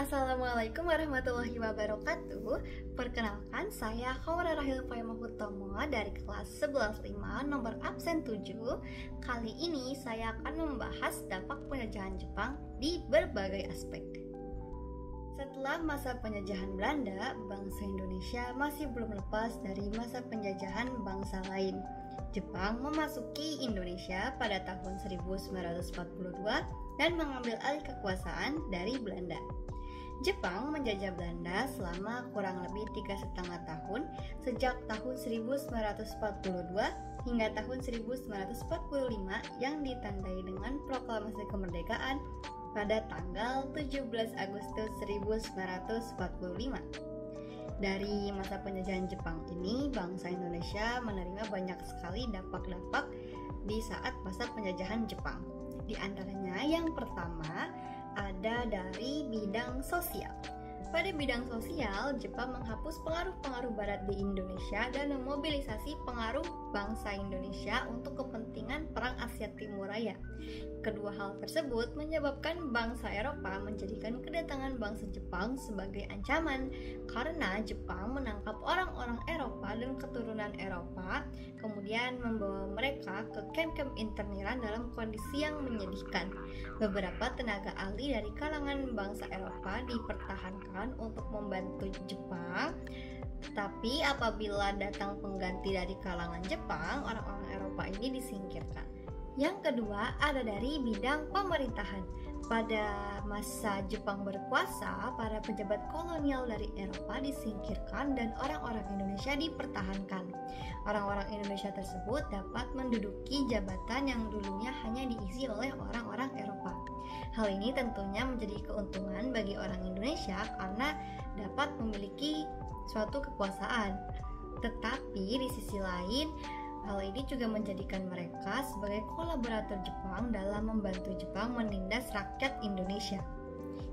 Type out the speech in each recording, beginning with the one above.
Assalamualaikum warahmatullahi wabarakatuh. Perkenalkan, saya Khawra Rahil Fayamahutomo dari kelas 11.5 nomor absen 7. Kali ini saya akan membahas dampak penjajahan Jepang di berbagai aspek. Setelah masa penjajahan Belanda, bangsa Indonesia masih belum lepas dari masa penjajahan bangsa lain. Jepang memasuki Indonesia pada tahun 1942 dan mengambil alih kekuasaan dari Belanda. Jepang menjajah Belanda selama kurang lebih 3,5 tahun, sejak tahun 1942 hingga tahun 1945 yang ditandai dengan Proklamasi Kemerdekaan pada tanggal 17 Agustus 1945. Dari masa penjajahan Jepang ini, bangsa Indonesia menerima banyak sekali dampak-dampak di saat masa penjajahan Jepang. Di antaranya yang pertama ada dari bidang sosial. Pada bidang sosial, Jepang menghapus pengaruh-pengaruh Barat di Indonesia dan memobilisasi pengaruh bangsa Indonesia untuk kepentingan Perang Asia Timur Raya. Kedua hal tersebut menyebabkan bangsa Eropa menjadikan kedatangan bangsa Jepang sebagai ancaman karena Jepang menangkap orang-orang Eropa dan keturunan Eropa, kemudian membawa mereka ke kamp-kamp interniran dalam kondisi yang menyedihkan. Beberapa tenaga ahli dari kalangan bangsa Eropa dipertahankan untuk membantu Jepang, tetapi apabila datang pengganti dari kalangan Jepang, orang-orang Eropa ini disingkirkan. Yang kedua ada dari bidang pemerintahan. Pada masa Jepang berkuasa, para pejabat kolonial dari Eropa disingkirkan dan orang-orang Indonesia dipertahankan. Orang-orang Indonesia tersebut dapat menduduki jabatan yang dulunya hanya diisi oleh orang-orang Eropa. Hal ini tentunya menjadi keuntungan bagi orang Indonesia karena dapat memiliki suatu kekuasaan. Tetapi di sisi lain, hal ini juga menjadikan mereka sebagai kolaborator Jepang dalam membantu Jepang menindas rakyat Indonesia.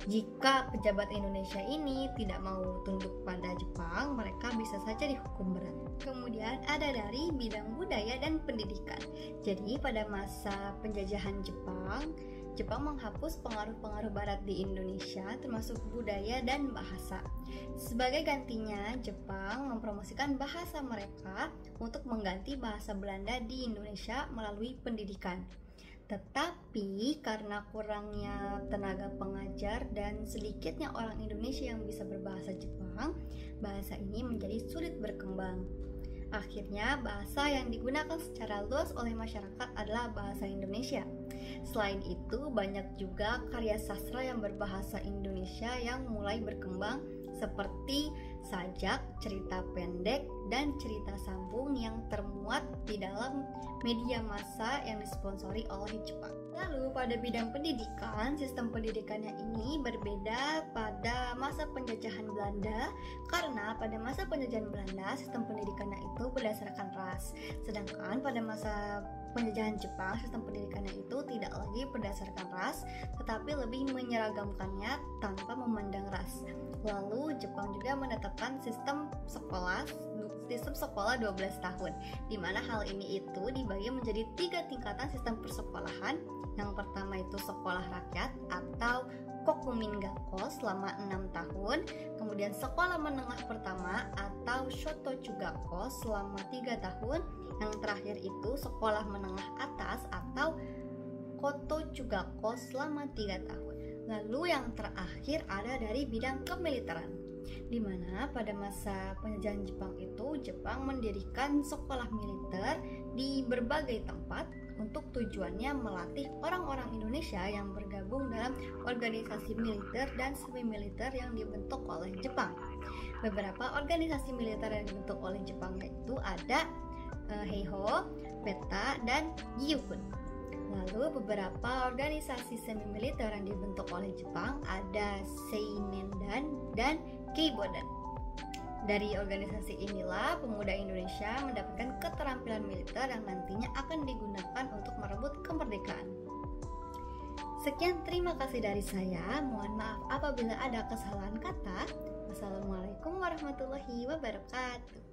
Jika pejabat Indonesia ini tidak mau tunduk pada Jepang, mereka bisa saja dihukum berat. Kemudian ada dari bidang budaya dan pendidikan. Jadi pada masa penjajahan Jepang menghapus pengaruh-pengaruh Barat di Indonesia termasuk budaya dan bahasa. Sebagai gantinya, Jepang mempromosikan bahasa mereka untuk mengganti bahasa Belanda di Indonesia melalui pendidikan. Tetapi karena kurangnya tenaga pengajar dan sedikitnya orang Indonesia yang bisa berbahasa Jepang, bahasa ini menjadi sulit berkembang. Akhirnya, bahasa yang digunakan secara luas oleh masyarakat adalah bahasa Indonesia. Selain itu, banyak juga karya sastra yang berbahasa Indonesia yang mulai berkembang seperti sajak, cerita pendek, dan cerita sambung yang termuat di dalam media massa yang disponsori oleh Jepang. Lalu pada bidang pendidikan, sistem pendidikannya ini berbeda pada masa penjajahan Belanda karena pada masa penjajahan Belanda sistem pendidikannya itu berdasarkan ras, sedangkan pada masa penjajahan Jepang sistem pendidikannya itu tidak lagi berdasarkan ras tetapi lebih menyeragamkannya tanpa memandang ras. Lalu Jepang juga menetapkan sistem sekolah 12 tahun, di mana hal ini itu dibagi menjadi 3 tingkatan sistem persekolahan. Yang pertama itu sekolah rakyat atau Kokumin-gakko selama 6 tahun, kemudian sekolah menengah pertama atau Shotokugakko selama 3 tahun, yang terakhir itu sekolah menengah atas atau Kotokugakko selama 3 tahun. Lalu yang terakhir ada dari bidang kemiliteran, di mana pada masa penjajahan Jepang itu Jepang mendirikan sekolah militer di berbagai tempat untuk tujuannya melatih orang-orang Indonesia yang bergabung dalam organisasi militer dan semi-militer yang dibentuk oleh Jepang. Beberapa organisasi militer yang dibentuk oleh Jepang yaitu ada Heiho, PETA, dan Gyuhun. Lalu beberapa organisasi semi-militer yang dibentuk oleh Jepang ada Seinendan dan Keibodan. Dari organisasi inilah pemuda Indonesia mendapatkan keterampilan militer yang nantinya akan digunakan untuk merebut kemerdekaan. Sekian, terima kasih dari saya. Mohon maaf apabila ada kesalahan kata. Wassalamualaikum warahmatullahi wabarakatuh.